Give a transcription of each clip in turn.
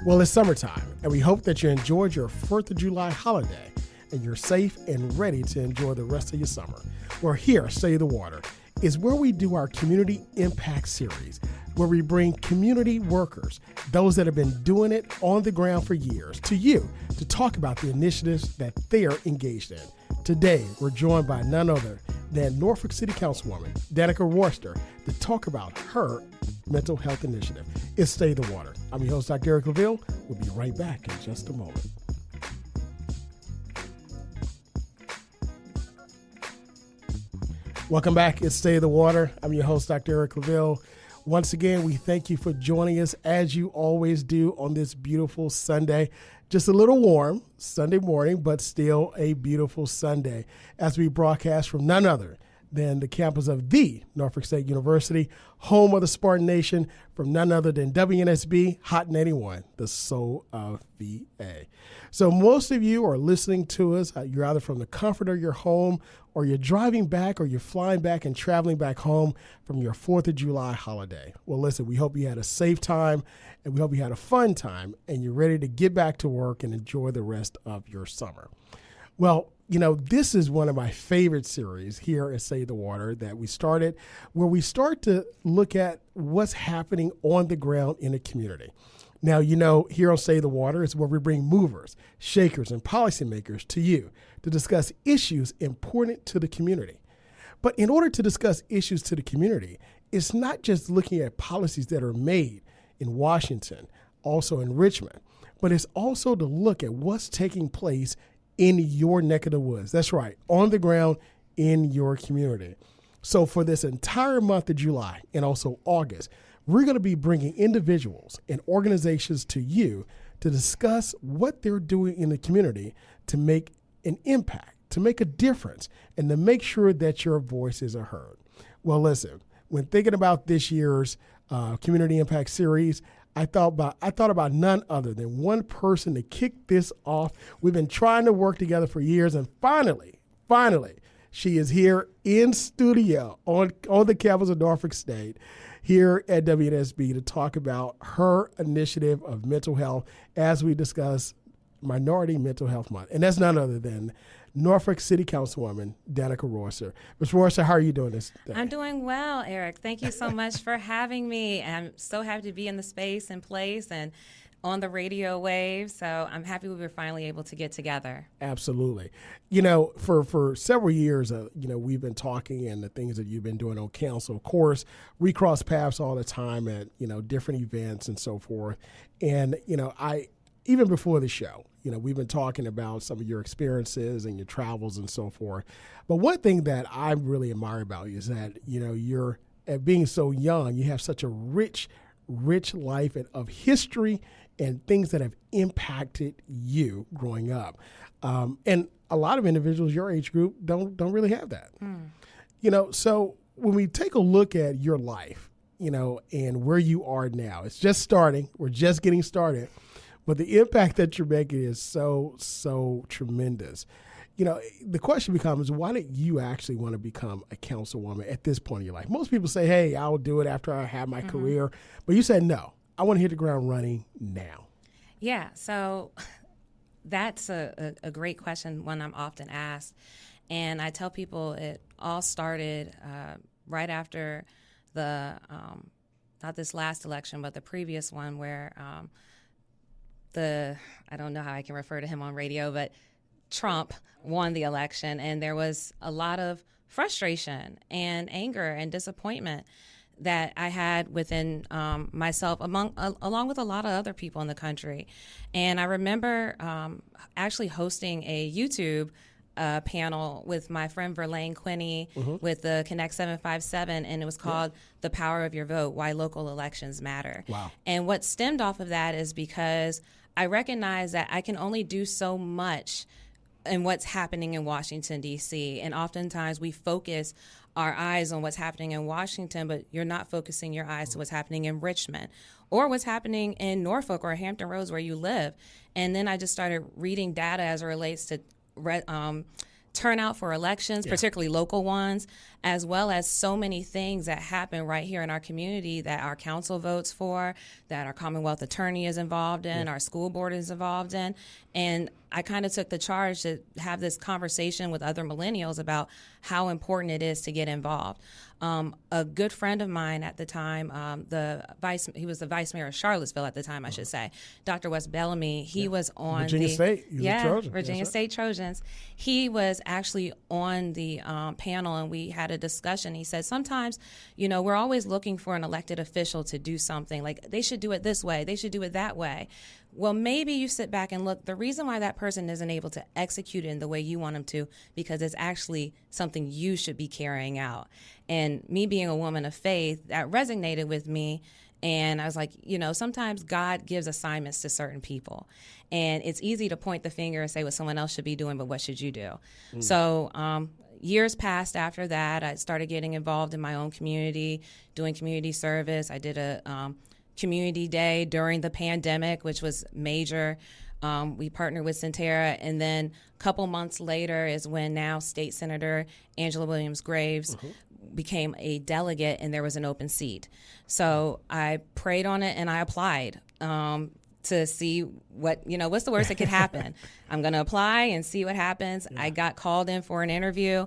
Well, it's summertime, and we hope that you enjoyed your 4th of July holiday and you're safe and ready to enjoy the rest of your summer. We're here, Save the Water, is where we do our Community Impact Series, where we bring community workers, those that have been doing it on the ground for years, to you to talk about the initiatives that they're engaged in. Today, we're joined by none other than Norfolk City Councilwoman Danica Royster to talk about her mental health initiative. It's Stay the Water. I'm your host, Dr. Eric LaVille. We'll be right back in just a moment. Welcome back. It's Stay the Water. I'm your host, Dr. Eric LaVille. Once again, we thank you for joining us as you always do on this beautiful Sunday. Just a little warm Sunday morning, but still a beautiful Sunday as we broadcast from none other than the campus of the Norfolk State University, home of the Spartan Nation, from none other than WNSB Hot 91, the soul of VA. So most of you are listening to us. You're either from the comfort of your home, or you're driving back, or you're flying back and traveling back home from your 4th of July holiday. Well, listen, we hope you had a safe time, and we hope you had a fun time, and you're ready to get back to work and enjoy the rest of your summer. Well, you know, this is one of my favorite series here at Save the Water that we started, where we start to look at what's happening on the ground in a community. Now, you know, here on Save the Water is where we bring movers, shakers, and policymakers to you to discuss issues important to the community. But in order to discuss issues to the community, it's not just looking at policies that are made in Washington, also in Richmond, but it's also to look at what's taking place in your neck of the woods. That's right, on the ground in your community. So for this entire month of July and also August, we're going to be bringing individuals and organizations to you to discuss what they're doing in the community to make an impact, to make a difference, and to make sure that your voices are heard. Well, listen, when thinking about this year's Community Impact Series, I thought about none other than one person to kick this off. We've been trying to work together for years, and finally, she is here in studio on the campus of Norfolk State here at WNSB to talk about her initiative of mental health as we discuss Minority Mental Health Month. And that's none other than Norfolk City Councilwoman Danica Royster. Ms. Royster, how are you doing this day? I'm doing well, Eric. Thank you so much for having me. I'm so happy to be in the space and place and on the radio wave. So I'm happy we were finally able to get together. Absolutely. You know, for several years, you know, we've been talking and the things that you've been doing on council. Of course, we cross paths all the time at, you know, different events and so forth. And, you know, even before the show, you know, we've been talking about some of your experiences and your travels and so forth. But one thing that I really admire about you is that, you know, you're, at being so young, you have such a rich life of history and things that have impacted you growing up. And a lot of individuals your age group don't really have that. You know, so when we take a look at your life, you know, and where you are now, it's just starting. We're just getting started. But the impact that you're making is so tremendous. You know, the question becomes, why did you actually want to become a councilwoman at this point in your life? Most people say, hey, I'll do it after I have my career. But you said, no, I want to hit the ground running now. Yeah, so that's a great question, one I'm often asked. And I tell people it all started right after the, not this last election, but the previous one where I don't know how I can refer to him on radio, but Trump won the election, and there was a lot of frustration and anger and disappointment that I had within myself, along with a lot of other people in the country. And I remember actually hosting a YouTube panel with my friend Verlaine Quinney with the Connect 757, and it was called The Power of Your Vote, Why Local Elections Matter. Wow. And what stemmed off of that is because I recognize that I can only do so much in what's happening in Washington, D.C. And oftentimes we focus our eyes on what's happening in Washington, but you're not focusing your eyes to what's happening in Richmond or what's happening in Norfolk or Hampton Roads where you live. And then I just started reading data as it relates to turnout for elections, particularly local ones, as well as so many things that happen right here in our community that our council votes for, that our Commonwealth attorney is involved in, our school board is involved in. And I kind of took the charge to have this conversation with other millennials about how important it is to get involved. A good friend of mine at the time, he was the vice mayor of Charlottesville at the time, I should say, Dr. Wes Bellamy, he was on Virginia State. He was a Trojan. Virginia State Trojans. He was actually on the panel, and we had a discussion. He said, sometimes, we're always looking for an elected official to do something. Like, they should do it this way. They should do it that way. Well, maybe you sit back and look, the reason why that person isn't able to execute it in the way you want them to, because it's actually something you should be carrying out. And me being a woman of faith, that resonated with me. And I was like, sometimes God gives assignments to certain people. And it's easy to point the finger and say what someone else should be doing, but what should you do? So years passed after that. I started getting involved in my own community, doing community service. I did a community day during the pandemic, which was major. We partnered with Centera, and then a couple months later is when now State Senator Angela Williams Graves became a delegate, and there was an open seat. So I prayed on it and I applied to see what's the worst that could happen. I'm going to apply and see what happens. I got called in for an interview.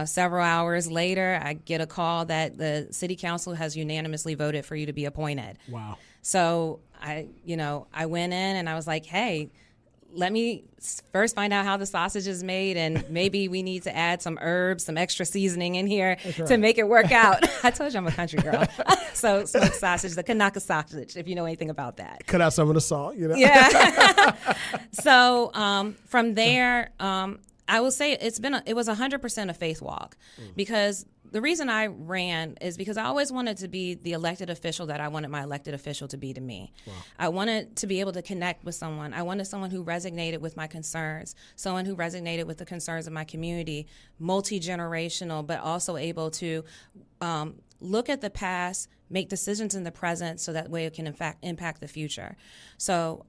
Several hours later, I get a call that the city council has unanimously voted for you to be appointed. Wow. So I went in and I was like, hey, let me first find out how the sausage is made, and maybe we need to add some herbs, some extra seasoning in here to make it work out. I told you I'm a country girl. So smoked sausage, the Kanaka sausage, if you know anything about that. Cut out some of the salt, Yeah. So from there, I will say it was 100% a faith walk, because the reason I ran is because I always wanted to be the elected official that I wanted my elected official to be to me. Wow. I wanted to be able to connect with someone. I wanted someone who resonated with my concerns, someone who resonated with the concerns of my community, multi-generational, but also able to look at the past, make decisions in the present, so that way it can in fact impact the future. So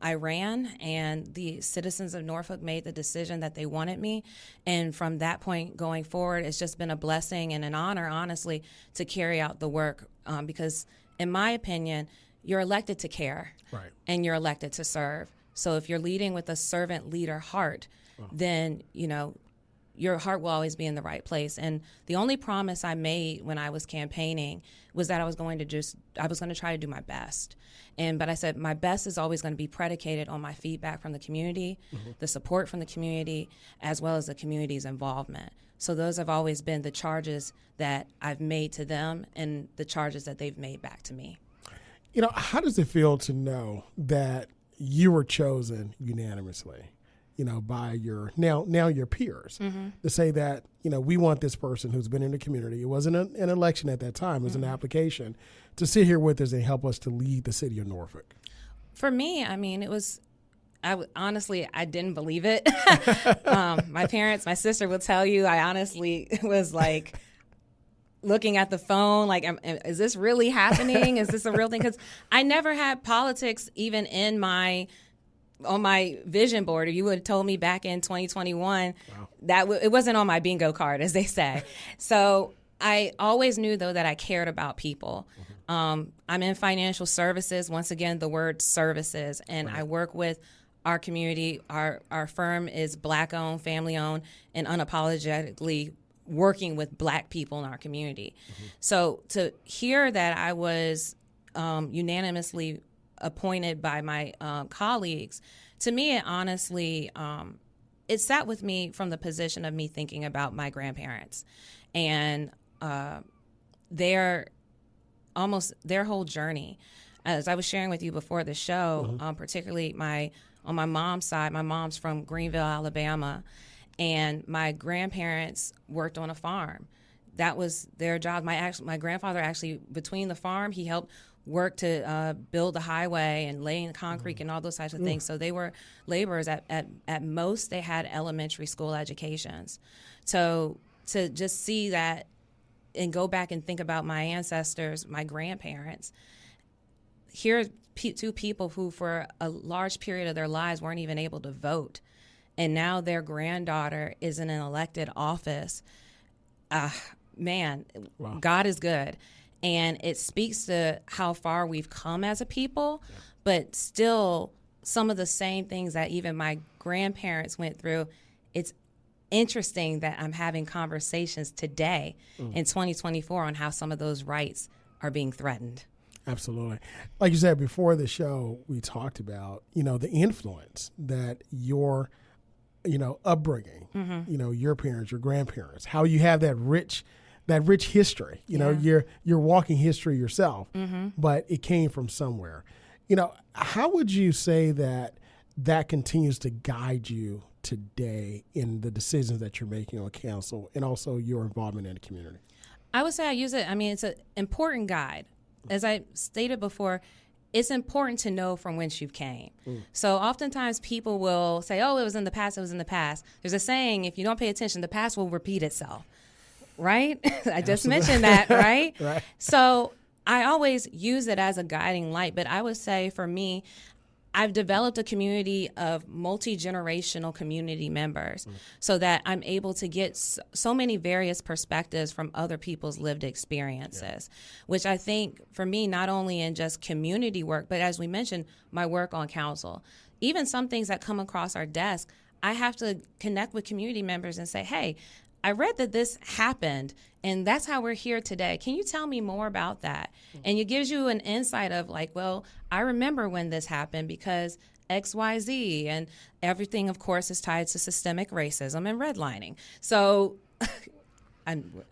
I ran, and the citizens of Norfolk made the decision that they wanted me. And from that point going forward, it's just been a blessing and an honor, honestly, to carry out the work. Because in my opinion, you're elected to care, right, and you're elected to serve. So if you're leading with a servant leader heart, then, your heart will always be in the right place. And the only promise I made when I was campaigning was that I was going to try to do my best. But I said my best is always going to be predicated on my feedback from the community, the support from the community, as well as the community's involvement. So those have always been the charges that I've made to them and the charges that they've made back to me. How does it feel to know that you were chosen unanimously? By your now your peers, to say that, we want this person who's been in the community. It wasn't an election at that time. It was an application to sit here with us and help us to lead the city of Norfolk. For me, it was, honestly, I didn't believe it. My parents, my sister will tell you, I honestly was like looking at the phone, like, is this really happening? Is this a real thing? Because I never had politics even on my vision board. If you would have told me back in 2021, that it wasn't on my bingo card, as they say. So I always knew, though, that I cared about people. I'm in financial services. Once again, the word services. And I work with our community. Our firm is Black-owned, family-owned, and unapologetically working with Black people in our community. So to hear that I was unanimously appointed by my colleagues, to me, it honestly, it sat with me from the position of me thinking about my grandparents and their whole journey. As I was sharing with you before the show, particularly on my mom's side, my mom's from Greenville, Alabama, and my grandparents worked on a farm. That was their job. My grandfather actually, between the farm, he helped work to build the highway and laying the concrete and all those types of things. So they were laborers. At most, they had elementary school educations. So to just see that and go back and think about my ancestors, my grandparents, here are two people who for a large period of their lives weren't even able to vote. and now their granddaughter is in an elected office. Man, wow. God is good. And it speaks to how far we've come as a people, but still some of the same things that even my grandparents went through. It's interesting that I'm having conversations today in 2024 on how some of those rights are being threatened. Absolutely. Like you said, before the show, we talked about, the influence that your, upbringing, your parents, your grandparents, how you have that rich history, you're walking history yourself, but it came from somewhere. How would you say that continues to guide you today in the decisions that you're making on council and also your involvement in the community? I would say I use it. I mean, it's an important guide. As I stated before, it's important to know from whence you came. So oftentimes people will say, oh, it was in the past, it was in the past. There's a saying, if you don't pay attention, the past will repeat itself, right? I just mentioned that, right? Right. So I always use it as a guiding light, but I would say for me, I've developed a community of multi-generational community members so that I'm able to get so many various perspectives from other people's lived experiences, which I think for me, not only in just community work, but as we mentioned, my work on council, even some things that come across our desk, I have to connect with community members and say, hey, I read that this happened, and that's how we're here today. Can you tell me more about that? And it gives you an insight of like, well, I remember when this happened because X, Y, Z, and everything, of course, is tied to systemic racism and redlining. So I'm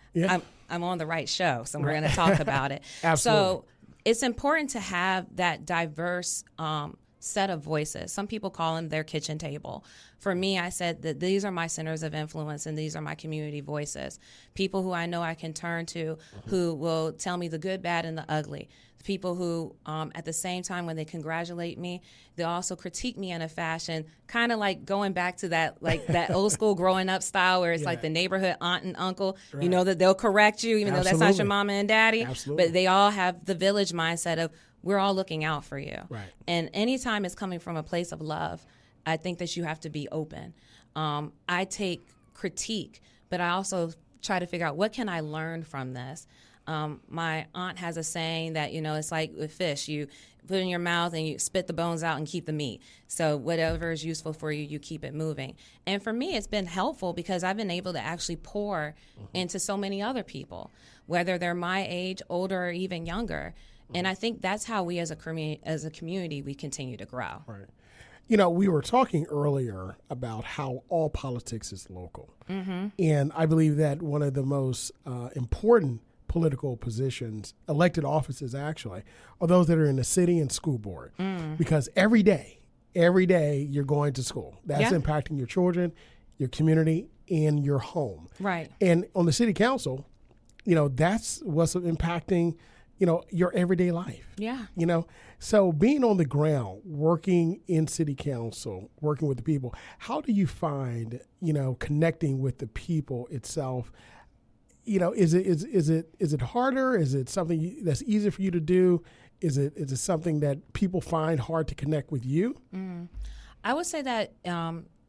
on the right show, so we're going to talk about it. Absolutely. So it's important to have that diverse set of voices. Some people call them their kitchen table. For me, I said that these are my centers of influence and these are my community voices. People who I know I can turn to who will tell me the good, bad, and the ugly. People who, at the same time, when they congratulate me, they'll also critique me in a fashion, kind of like going back to that, like that old school growing up style where it's like the neighborhood aunt and uncle, you know, that they'll correct you, even though that's not your mama and daddy. But they all have the village mindset of, we're all looking out for you. Right. And anytime it's coming from a place of love, I think that you have to be open. I take critique, but I also try to figure out what can I learn from this. My aunt has a saying that, it's like with fish, you put it in your mouth and you spit the bones out and keep the meat. So whatever is useful for you, you keep it moving. And for me, it's been helpful because I've been able to actually pour into so many other people, whether they're my age, older, or even younger. And I think that's how we as a community, we continue to grow. Right. We were talking earlier about how all politics is local. And I believe that one of the most important political positions, elected offices actually, are those that are in the city and school board. Because every day you're going to school. That's impacting your children, your community, and your home. Right. And on the city council, that's what's impacting your everyday life. Yeah. So being on the ground, working in city council, working with the people, how do you find, connecting with the people itself? Is it harder? Is it something that's easier for you to do? Is it something that people find hard to connect with you? I would say that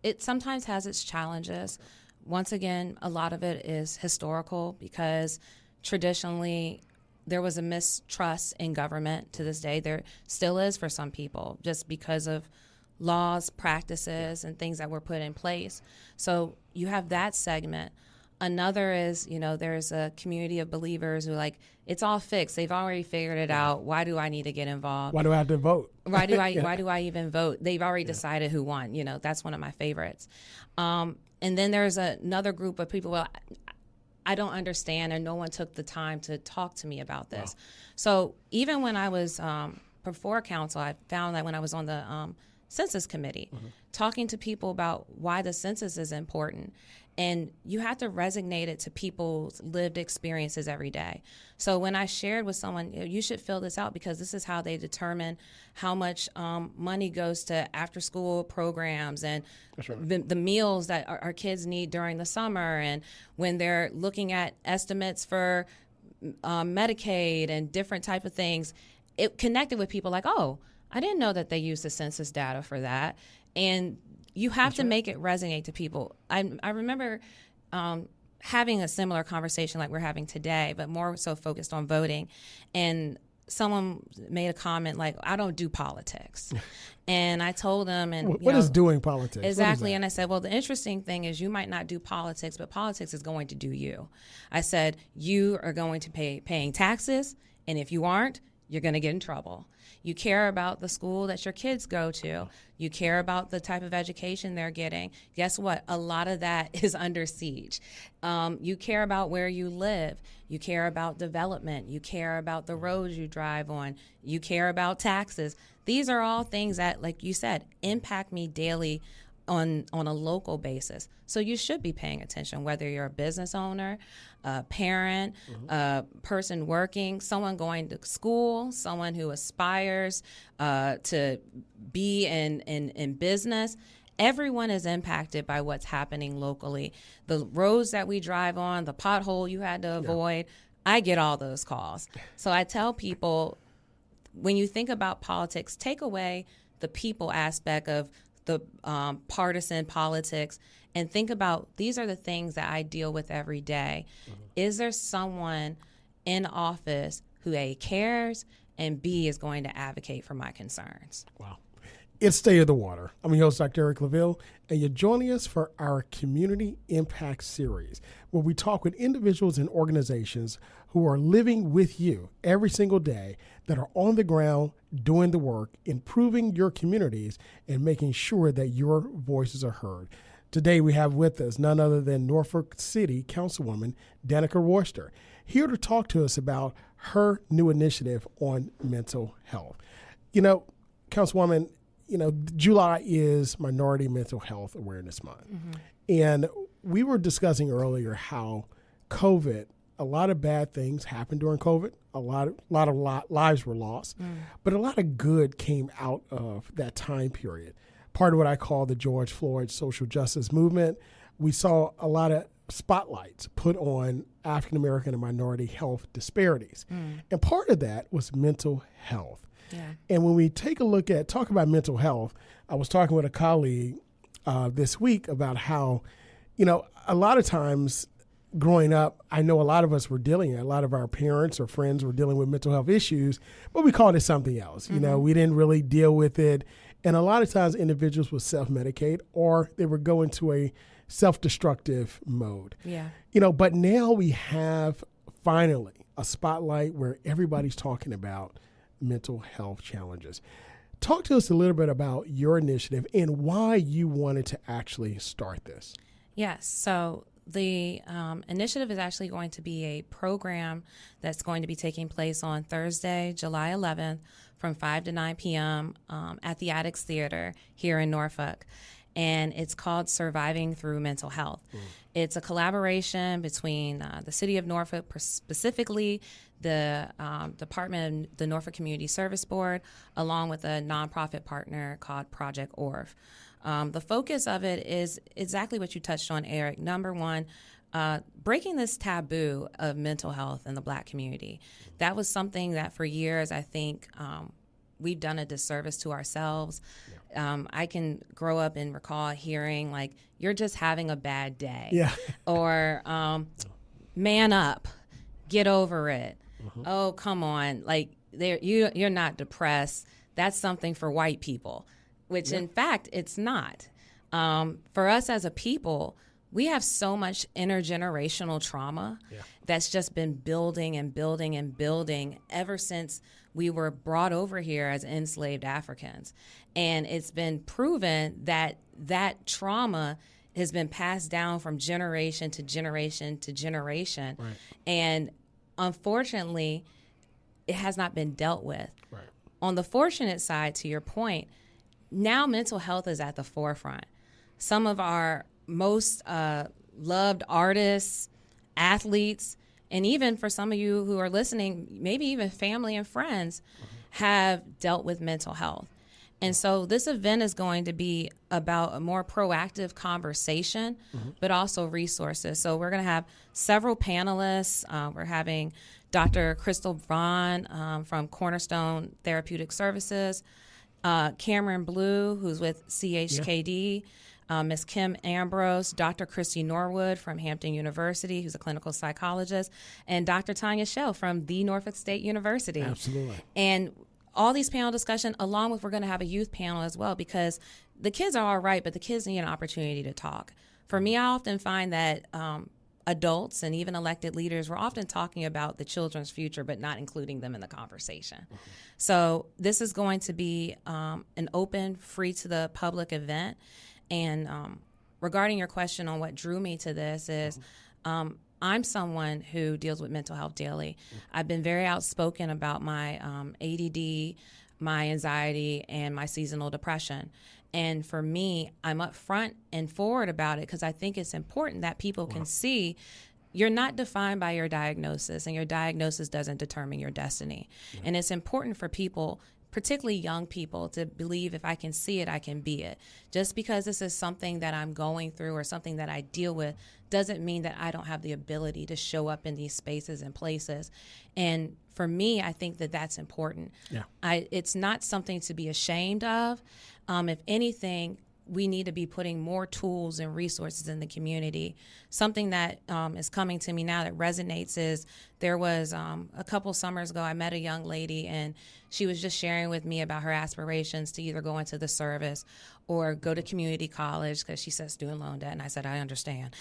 it sometimes has its challenges. Once again, a lot of it is historical because traditionally there was a mistrust in government. To this day. There still is for some people, just because of laws, practices, and things that were put in place. So you have that segment. Another is, there's a community of believers who it's all fixed. They've already figured it out. Why do I need to get involved? Why do I have to vote? Why do I even vote? They've already decided who won. That's one of my favorites. And then there's another group of people, well, I don't understand, and no one took the time to talk to me about this. Wow. So even when I was before council, I found that when I was on the census committee, talking to people about why the census is important, and you have to resonate it to people's lived experiences every day. So when I shared with someone, you should fill this out because this is how they determine how much money goes to after-school programs and the meals that our kids need during the summer, and when they're looking at estimates for Medicaid and different type of things, it connected with people like, oh, I didn't know that they used the census data for that. And you have to make it resonate to people. I remember having a similar conversation like we're having today, but more so focused on voting. And someone made a comment like, I don't do politics. And I told them, and what is doing politics? Exactly. And I said, well, the interesting thing is you might not do politics, but politics is going to do you. I said, you are going to paying taxes, and if you aren't, you're going to get in trouble. You care about the school that your kids go to. You care about the type of education they're getting. Guess what? A lot of that is under siege. You care about where you live. You care about development. You care about the roads you drive on. You care about taxes. These are all things that, like you said, impact me daily on a local basis. So you should be paying attention, whether you're a business owner, a parent, a person working, someone going to school, someone who aspires to be in business. Everyone is impacted by what's happening locally. The roads that we drive on, the pothole you had to avoid, I get all those calls. So I tell people, when you think about politics, take away the people aspect of the partisan politics and think about, these are the things that I deal with every day. Is there someone in office who A, cares, and B, is going to advocate for my concerns? Wow. It's State of the Water. I'm your host, Dr. Eric LaVille, and you're joining us for our Community Impact Series, where we talk with individuals and organizations who are living with you every single day, that are on the ground doing the work, improving your communities, and making sure that your voices are heard. Today we have with us none other than Norfolk City Councilwoman Danica Royster, here to talk to us about her new initiative on mental health. You know, Councilwoman, July is Minority Mental Health Awareness Month. And we were discussing earlier how COVID, a lot of bad things happened during COVID. A lot of lives were lost, but a lot of good came out of that time period. Part of what I call the George Floyd social justice movement. We saw a lot of spotlights put on African American and minority health disparities. And part of that was mental health. Yeah. And when we talk about mental health, I was talking with a colleague this week about how, a lot of times growing up, I know a lot of us were a lot of our parents or friends were dealing with mental health issues, but we called it something else. We didn't really deal with it. And a lot of times individuals would self-medicate, or they would go into a self-destructive mode. Yeah. But now we have finally a spotlight where everybody's talking about mental health challenges. Talk to us a little bit about your initiative and why you wanted to actually start this. Yes. So the initiative is actually going to be a program that's going to be taking place on Thursday, July 11th from 5 to 9 p.m. At the Addicts Theater here in Norfolk. And it's called Surviving Through Mental Health. It's a collaboration between the City of Norfolk, specifically the Department of the Norfolk Community Service Board, along with a nonprofit partner called Project ORF. The focus of it is exactly what you touched on, Eric. Number one, breaking this taboo of mental health in the Black community. That was something that for years I think we've done a disservice to ourselves. I can grow up and recall hearing like, you're just having a bad day. Or man up, get over it. Oh, come on. Like you're not depressed. That's something for white people, which in fact, it's not. For us as a people, we have so much intergenerational trauma that's just been building and building and building ever since we were brought over here as enslaved Africans. And it's been proven that that trauma has been passed down from generation to generation to generation. Right. And unfortunately, it has not been dealt with. Right. On the fortunate side, to your point, now mental health is at the forefront. Some of our most loved artists, athletes, and even for some of you who are listening, maybe even family and friends have dealt with mental health. And so this event is going to be about a more proactive conversation, but also resources. So we're going to have several panelists. We're having Dr. Crystal Vaughn from Cornerstone Therapeutic Services. Cameron Blue, who's with CHKD, Ms. Kim Ambrose, Dr. Christy Norwood from Hampton University, who's a clinical psychologist, and Dr. Tanya Schell from the Norfolk State University. Absolutely. And all these panel discussion, along with we're going to have a youth panel as well, because the kids are all right, but the kids need an opportunity to talk. For me, I often find that adults and even elected leaders, we're often talking about the children's future, but not including them in the conversation. Mm-hmm. So this is going to be an open, free to the public event. And regarding your question on what drew me to this is I'm someone who deals with mental health daily. I've been very outspoken about my ADD, my anxiety, and my seasonal depression. And for me, I'm upfront and forward about it because I think it's important that people can see you're not defined by your diagnosis, and your diagnosis doesn't determine your destiny. Yeah. And it's important for people, particularly young people, to believe if I can see it, I can be it. Just because this is something that I'm going through or something that I deal with doesn't mean that I don't have the ability to show up in these spaces and places. And for me, I think that that's important. Yeah. It's not something to be ashamed of. If anything, we need to be putting more tools and resources in the community. Something that is coming to me now that resonates is there was a couple summers ago, I met a young lady, and she was just sharing with me about her aspirations to either go into the service or go to community college because she said student loan debt. And I said, I understand.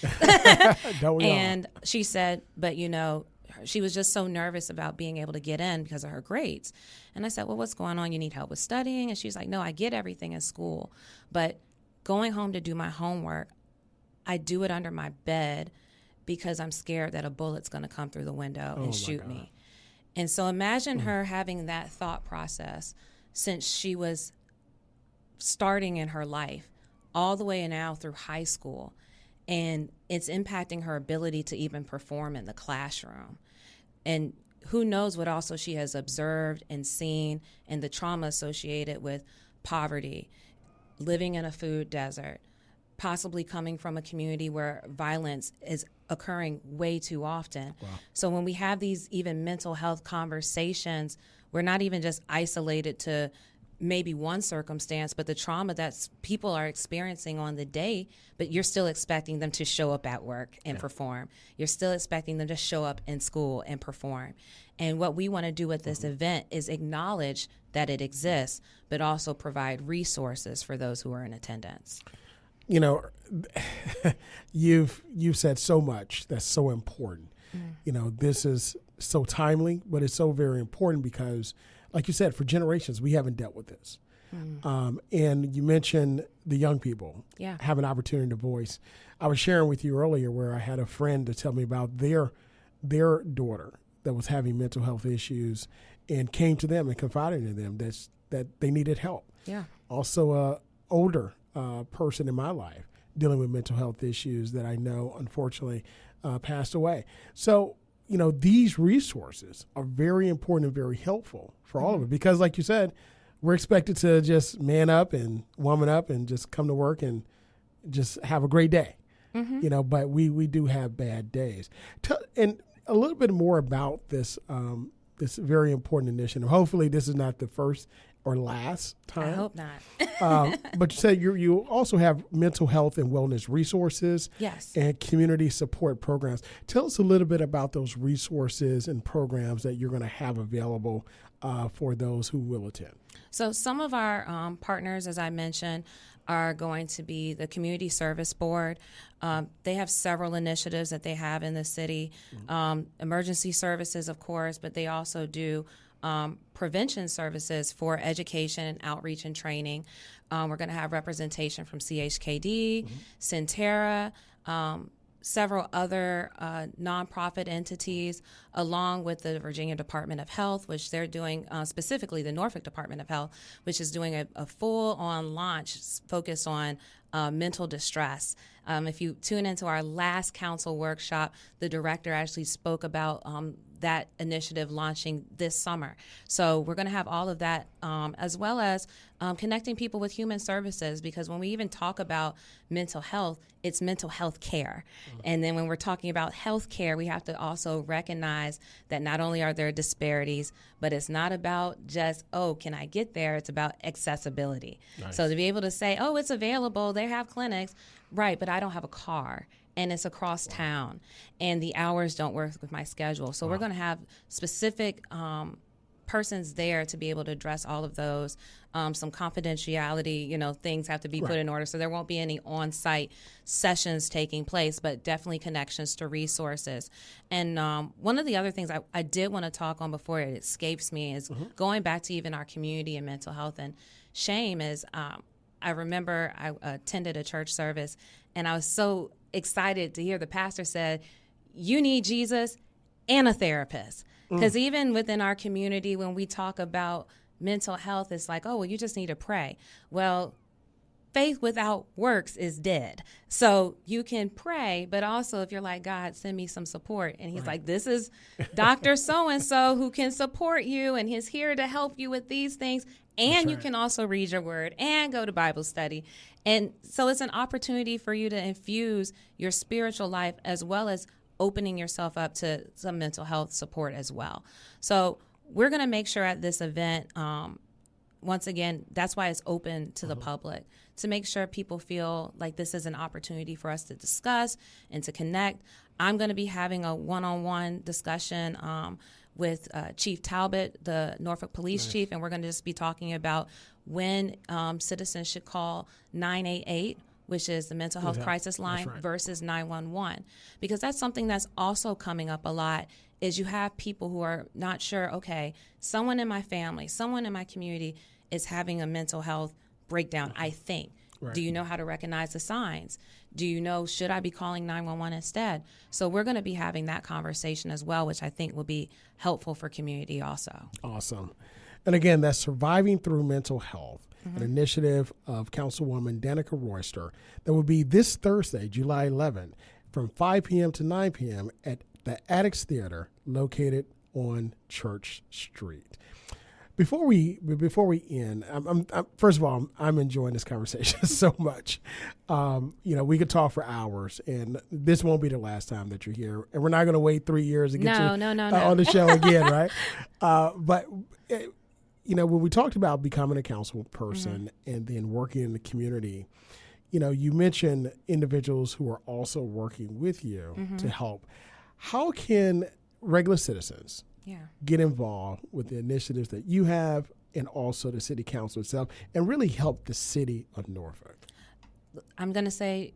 Don't we and all? She said, but she was just so nervous about being able to get in because of her grades. And I said, well, what's going on? You need help with studying? And she's like, no, I get everything in school, but going home to do my homework, I do it under my bed because I'm scared that a bullet's going to come through the window and shoot me. And so imagine her having that thought process since she was starting in her life all the way now through high school. And it's impacting her ability to even perform in the classroom. And who knows what also she has observed and seen and the trauma associated with poverty, living in a food desert, possibly coming from a community where violence is occurring way too often. Wow. So when we have these even mental health conversations, we're not even just isolated to maybe one circumstance, but the trauma that people are experiencing on the day, but you're still expecting them to show up at work and perform. You're still expecting them to show up in school and perform. And what we want to do with this event is acknowledge that it exists, but also provide resources for those who are in attendance. You know, you've said so much that's so important. You know, this is so timely, but it's so very important because, like you said, for generations, we haven't dealt with this. And you mentioned the young people have an opportunity to voice. I was sharing with you earlier where I had a friend to tell me about their daughter that was having mental health issues and came to them and confided in them that they needed help. Yeah. Also, a older person in my life dealing with mental health issues that I know, unfortunately, passed away. So, you know, these resources are very important and very helpful for all of it because, like you said, we're expected to just man up and woman up and just come to work and just have a great day, you know, but we do have bad days. And a little bit more about this this very important initiative. Hopefully this is not the first or last time. I hope not. But you said you also have mental health and wellness resources and community support programs. Tell us a little bit about those resources and programs that you're going to have available for those who will attend. So some of our partners, as I mentioned, are going to be the Community Service Board. They have several initiatives that they have in the city. Emergency services, of course, but they also do prevention services for education and outreach and training. We're going to have representation from CHKD, Centera, several other nonprofit entities, along with the Virginia Department of Health, which they're doing, specifically the Norfolk Department of Health, which is doing a full-on launch focused on mental distress. If you tune into our last council workshop, the director actually spoke about that initiative launching this summer. So we're going to have all of that, as well as connecting people with human services, because when we even talk about mental health, it's mental health care. And then when we're talking about health care, we have to also recognize that not only are there disparities, but it's not about just, oh, can I get there? It's about accessibility. Nice. So to be able to say, oh, it's available, they have clinics, right, but I don't have a car. And it's across town, and the hours don't work with my schedule. So we're going to have specific persons there to be able to address all of those. Some confidentiality, things have to be put in order. So there won't be any on-site sessions taking place, but definitely connections to resources. And one of the other things I did want to talk on before it escapes me is going back to even our community and mental health and shame is I remember I attended a church service, and I was so excited to hear the pastor said, you need Jesus and a therapist. Because even within our community, when we talk about mental health, it's like, oh, well, you just need to pray. Well, faith without works is dead. So you can pray, but also if you're like, God, send me some support. And he's like, this is Dr. So-and-so who can support you, and he's here to help you with these things. And you can also read your word and go to Bible study. And so it's an opportunity for you to infuse your spiritual life as well as opening yourself up to some mental health support as well. So we're going to make sure at this event, once again, that's why it's open to the public, to make sure people feel like this is an opportunity for us to discuss and to connect. I'm going to be having a one-on-one discussion with Chief Talbot, the Norfolk Police Chief, and we're going to just be talking about when citizens should call 988, which is the mental health crisis line, versus 911. Because that's something that's also coming up a lot, is you have people who are not sure, okay, someone in my family, someone in my community is having a mental health breakdown, I think. Do you know how to recognize the signs? Do you know, should I be calling 911 instead? So we're going to be having that conversation as well, which I think will be helpful for community also. Awesome. And again, that's Surviving Through Mental Health, an initiative of Councilwoman Danica Royster that will be this Thursday, July 11th, from 5 p.m. to 9 p.m. at the Addicts Theater located on Church Street. Before we end, first of all, I'm enjoying this conversation so much. We could talk for hours, and this won't be the last time that you're here. And we're not going to wait 3 years to get you on the show again, right? But when we talked about becoming a council person and then working in the community, you mentioned individuals who are also working with you to help. How can regular citizens get involved with the initiatives that you have and also the city council itself and really help the city of Norfolk? I'm going to say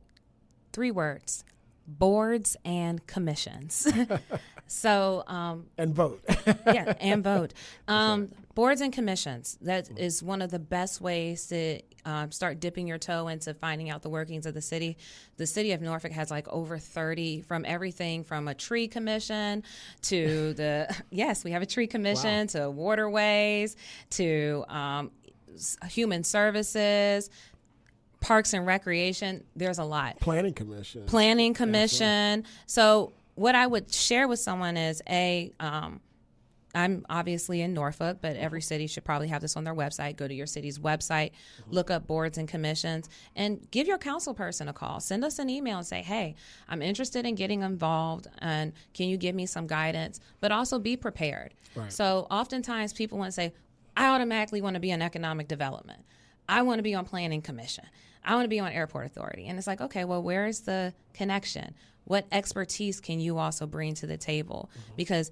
3 words: boards and commissions. So and vote. and vote. Boards and commissions. That is one of the best ways to start dipping your toe into finding out the workings of the city. The city of Norfolk has like over 30, from everything from a tree commission to we have a tree commission, to waterways, to human services, parks and recreation. There's a lot. Planning commission. Absolutely. So what I would share with someone is I'm obviously in Norfolk, but every city should probably have this on their website. Go to your city's website, look up boards and commissions, and give your council person a call. Send us an email and say, hey, I'm interested in getting involved, and can you give me some guidance? But also be prepared. Right. So oftentimes people want to say, I automatically want to be on economic development. I want to be on planning commission. I want to be on airport authority. And it's like, okay, well, where is the connection? What expertise can you also bring to the table? Because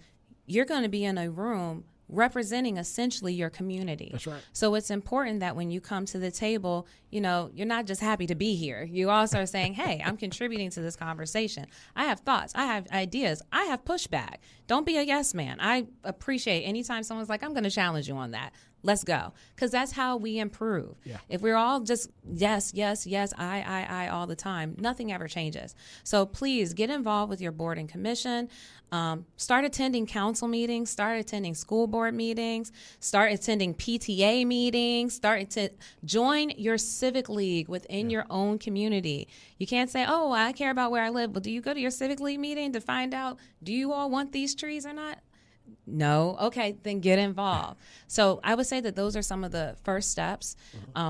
you're going to be in a room representing essentially your community. That's right. So it's important that when you come to the table, you're not just happy to be here. You also are saying, hey, I'm contributing to this conversation. I have thoughts. I have ideas. I have pushback. Don't be a yes man. I appreciate anytime someone's like, I'm going to challenge you on that. Let's go. Because that's how we improve. Yeah. If we're all just yes, I all the time, nothing ever changes. So please get involved with your board and commission. Start attending council meetings. Start attending school board meetings. Start attending PTA meetings. Join your civic league within your own community. You can't say, oh, I care about where I live. But do you go to your civic league meeting to find out, do you all want these trees or not? No? Okay, then get involved. So I would say that those are some of the first steps.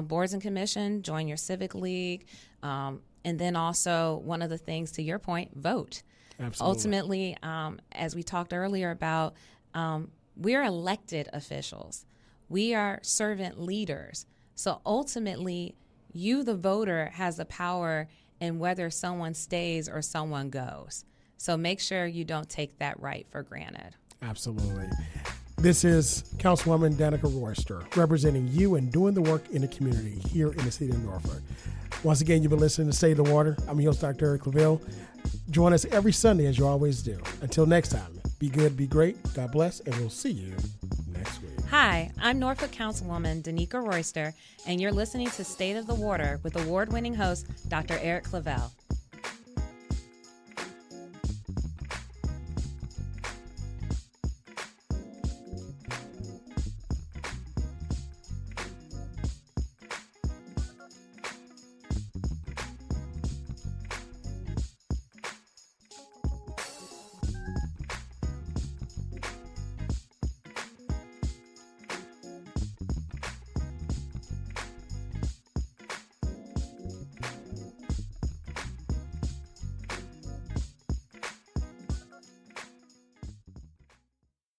Boards and commission, join your civic league. And then also one of the things, to your point, vote. Absolutely. Ultimately, as we talked earlier about, we're elected officials. We are servant leaders. So ultimately, you, the voter, has the power in whether someone stays or someone goes. So make sure you don't take that right for granted. Absolutely. This is Councilwoman Danica Royster representing you and doing the work in the community here in the city of Norfolk. Once again, you've been listening to Save the Water. I'm your host, Dr. Eric Claville. Join us every Sunday as you always do. Until next time, be good, be great, God bless, and we'll see you next week. Hi, I'm Norfolk Councilwoman Danica Royster, and you're listening to State of the Water with award-winning host Dr. Eric Claville.